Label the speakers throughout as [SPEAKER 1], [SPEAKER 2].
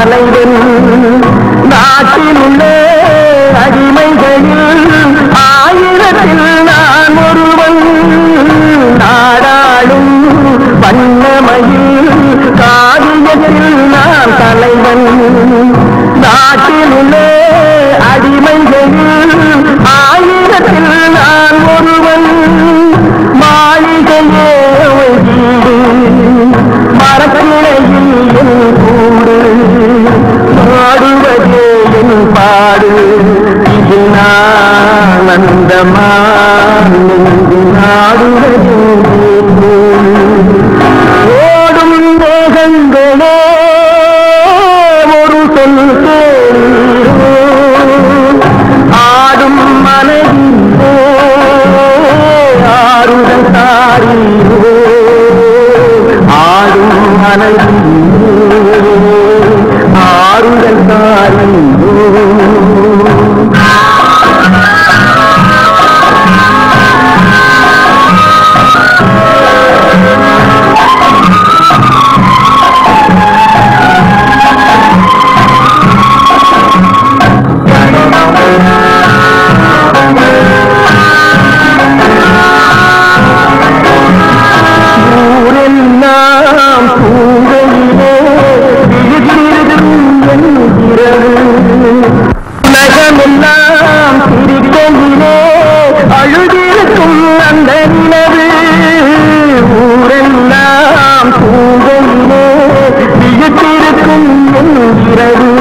[SPEAKER 1] தலைவன் நாட்டில் உள்ள அடிமைகளில் ஆயிரத்தில் நான் ஒருவன் நாடாளும் வண்ணமயில் காவியத்தில் நான் தலைவன் நாட்டில் உள்ள அடிமைகளில் ஆயிரத்தில் நான் ஒருவன் மாளிகையே வீடு மரக்கிளையில் என் கூடு பாடுவதே என் பாடு இது நான் அந்தமான் நாடுவதே ஓடும் மேகங்களே ஒரு சொல் கேளீரோ ஆடும் மனதிலே ஆறுதல் தாரீரோ ஆடும் மனதிலே ஆறுதல் தாரீரோ உலகமெல்லாம் சிரிக்கையிலே அழுதிருக்கும் அந்த நிலவு ஊரெல்லாம் பூங்கையிலே விழித்திருக்கும் என் இரவு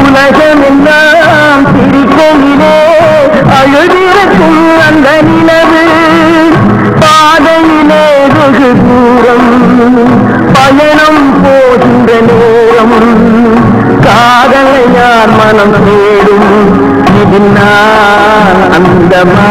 [SPEAKER 1] உலகமெல்லாம் சிரிக்கையிலே அழுதிருக்கும் அந்த நிலவு பாதையிலே வெகு தூரம் பயணம் போகின்ற நேரம் காதலை யார் மனம் தேடும் இது நான் அந்தமா